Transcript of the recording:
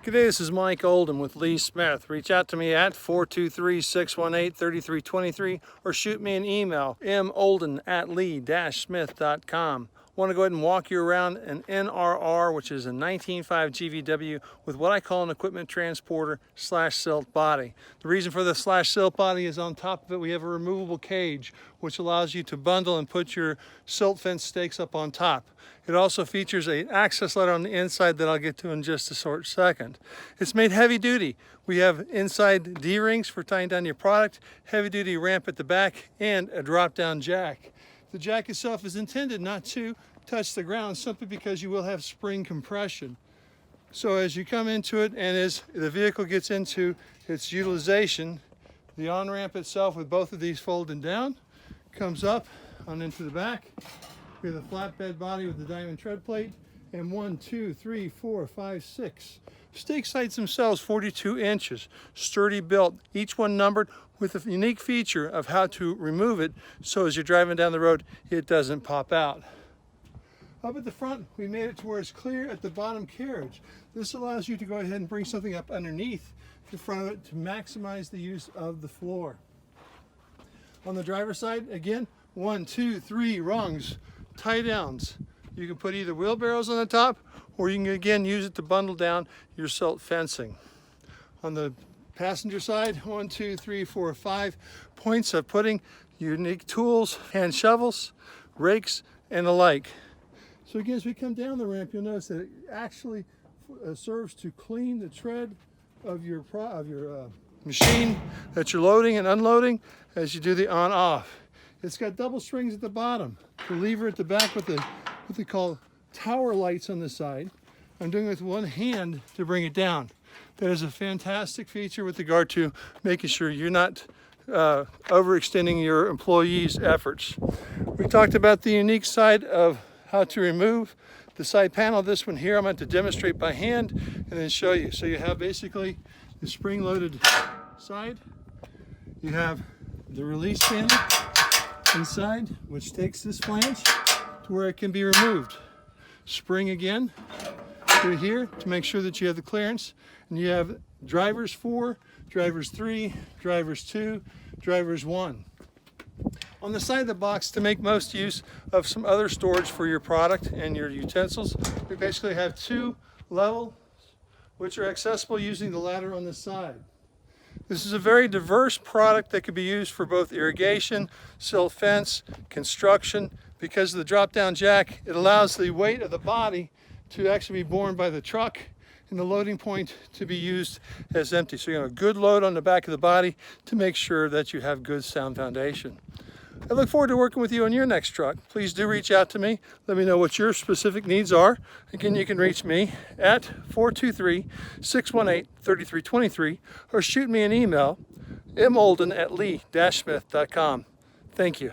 Good day, this is Mike Olden with Lee Smith. Reach out to me at 423-618-3323 or shoot me an email, molden@lee-smith.com. I want to go ahead and walk you around an NRR, which is a 19.5 GVW with what I call an equipment transporter / silt body. The reason for the / silt body is on top of it we have a removable cage which allows you to bundle and put your silt fence stakes up on top. It also features an access ladder on the inside that I'll get to in just a short second. It's made heavy duty. We have inside D-rings for tying down your product, heavy duty ramp at the back, and a drop down jack. The jack itself is intended not to touch the ground simply because you will have spring compression. So as you come into it and as the vehicle gets into its utilization, the on-ramp itself with both of these folding down comes up on into the back. We have the flatbed body with the diamond tread plate and 1, 2, 3, 4, 5, 6. Stake sights themselves 42 inches, sturdy built, each one numbered with a unique feature of how to remove it so as you're driving down the road it doesn't pop out. Up at the front we made it to where it's clear at the bottom carriage. This allows you to go ahead and bring something up underneath the front of it to maximize the use of the floor. On the driver's side, again, 1, 2, 3 rungs, tie downs. You can put either wheelbarrows on the top or you can again use it to bundle down your silt fencing. On the passenger side, 1, 2, 3, 4, 5 points of putting unique tools, hand shovels, rakes, and the like. So again, as we come down the ramp, you'll notice that it actually serves to clean the tread of your machine that you're loading and unloading as you do the on-off. It's got double strings at the bottom, the lever at the back with what they call tower lights on the side. I'm doing it with one hand to bring it down. That is a fantastic feature with regard to making sure you're not overextending your employees' efforts. We talked about the unique side of how to remove the side panel. This one here I'm going to demonstrate by hand and then show you. So you have basically the spring-loaded side. You have the release panel inside, which takes this flange to where it can be removed. Spring again through here to make sure that you have the clearance, and you have drivers 4, drivers 3, drivers 2, drivers 1. On the side of the box, to make most use of some other storage for your product and your utensils, we basically have 2 levels which are accessible using the ladder on the side. This is a very diverse product that could be used for both irrigation, silt fence, construction. Because of the drop-down jack, it allows the weight of the body to actually be borne by the truck and the loading point to be used as empty. So you have a good load on the back of the body to make sure that you have good sound foundation. I look forward to working with you on your next truck. Please do reach out to me. Let me know what your specific needs are. Again, you can reach me at 423-618-3323 or shoot me an email, molden@lee-smith.com. Thank you.